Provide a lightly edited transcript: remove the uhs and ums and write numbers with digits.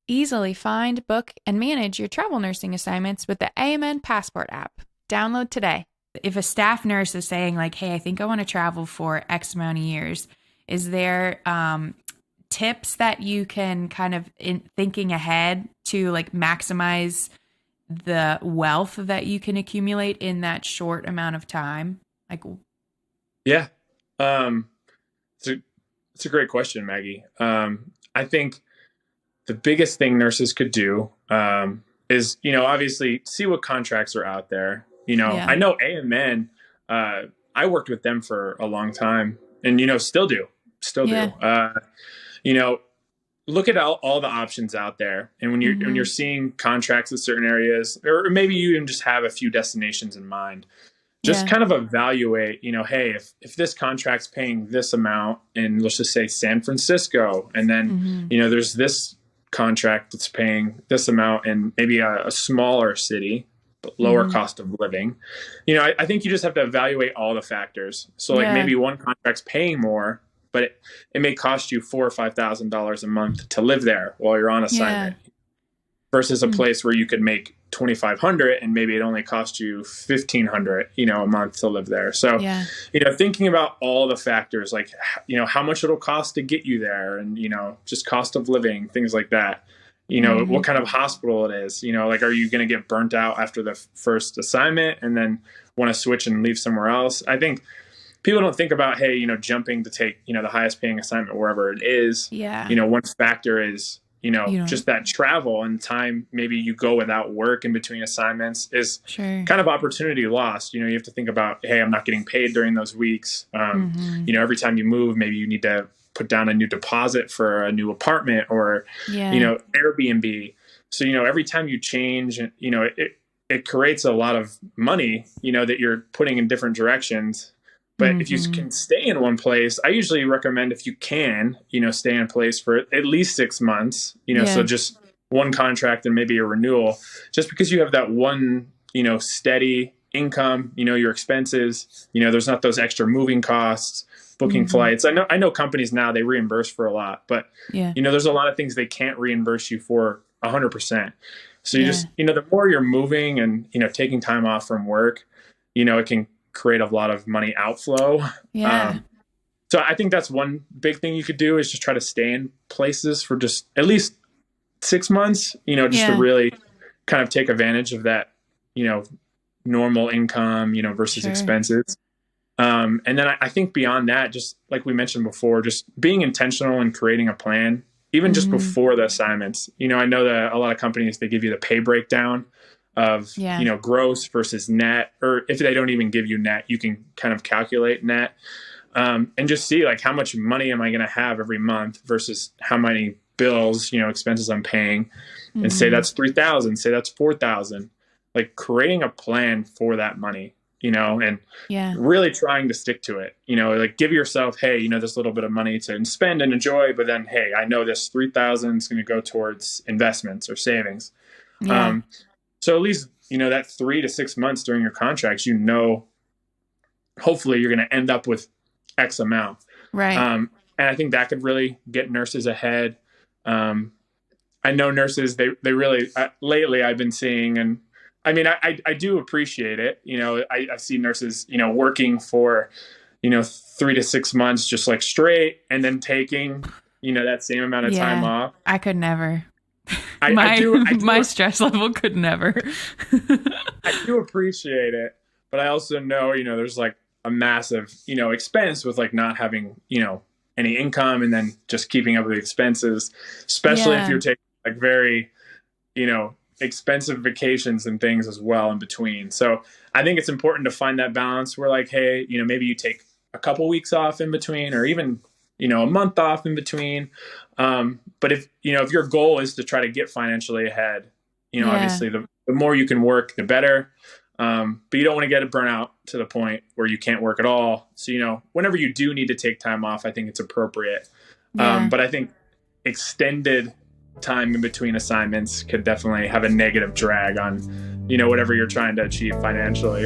Easily find, book, and manage your travel nursing assignments with the AMN Passport app. Download today. If a staff nurse is saying, like, hey, I think I want to travel for X amount of years, is there tips that you can kind of in thinking ahead to like maximize the wealth that you can accumulate in that short amount of time? Like, Yeah. Um, it's a, it's a great question, Maggie. I think the biggest thing nurses could do is, obviously see what contracts are out there. yeah, I know AMN, I worked with them for a long time and, still do. yeah, You know, look at all the options out there. And when you're mm-hmm, seeing contracts in certain areas, or maybe you even just have a few destinations in mind, just yeah, kind of evaluate, hey, if this contract's paying this amount in, let's just say San Francisco, and then, mm-hmm, there's this contract that's paying this amount in maybe a smaller city, but lower mm-hmm, cost of living. I think you just have to evaluate all the factors. So like yeah, maybe one contract's paying more, but it may cost you $4,000 or $5,000 a month to live there while you're on yeah, assignment versus a mm, place where you could make 2,500 and maybe it only cost you 1,500 a month to live there. So yeah, thinking about all the factors, like how much it'll cost to get you there, and just cost of living, things like that. mm-hmm, What kind of hospital it is. Like, are you going to get burnt out after the first assignment and then want to switch and leave somewhere else? I think people don't think about, hey, jumping to take the highest paying assignment wherever it is. yeah, One factor is you know, just that travel and time maybe you go without work in between assignments is sure, kind of opportunity lost. You have to think about, hey, I'm not getting paid during those weeks. mm-hmm, Every time you move, maybe you need to put down a new deposit for a new apartment or yeah, Airbnb. So every time you change, it creates a lot of money that you're putting in different directions. But if you mm-hmm, can stay in one place, I usually recommend, if you can, stay in place for at least 6 months, so yeah, just one contract and maybe a renewal, just because you have that one, steady income, your expenses, there's not those extra moving costs, booking mm-hmm, flights. I know companies now, they reimburse for a lot, but yeah, there's a lot of things they can't reimburse you for 100%. So you yeah, just, the more you're moving and, taking time off from work, it can create a lot of money outflow. yeah, Um, so I think that's one big thing you could do, is just try to stay in places for just at least 6 months, just to yeah, really kind of take advantage of that, you know, normal income, versus sure, expenses. And then I think beyond that, just like we mentioned before, just being intentional and creating a plan, even just mm-hmm, before the assignments. I know that a lot of companies, they give you the pay breakdown of, yeah, gross versus net, or if they don't even give you net, you can kind of calculate net, and just see like how much money am I going to have every month versus how many bills, expenses I'm paying, and say mm-hmm, that's 3,000, say that's 4,000, like creating a plan for that money, and yeah, really trying to stick to it, like give yourself, hey, this little bit of money to spend and enjoy, but then, hey, I know this 3,000 is going to go towards investments or savings. yeah, Um, so at least, that 3 to 6 months during your contracts, hopefully you're going to end up with X amount. right, And I think that could really get nurses ahead. Um, I know nurses, they really, lately I've been seeing, and I mean, I do appreciate it. I see nurses, working for, 3 to 6 months, just like straight, and then taking, that same amount of time yeah, off. I could never. I My do, I my do, stress level could never. I do appreciate it, but I also know, there's like a massive, expense with like not having, any income and then just keeping up with the expenses, especially if Yeah, you're taking like very, expensive vacations and things as well in between. So I think it's important to find that balance where like, hey, maybe you take a couple weeks off in between, or even, a month off in between. But if your goal is to try to get financially ahead, yeah, obviously the more you can work, the better. But you don't want to get a burnout to the point where you can't work at all. So, whenever you do need to take time off, I think it's appropriate. yeah, But I think extended time in between assignments could definitely have a negative drag on, whatever you're trying to achieve financially.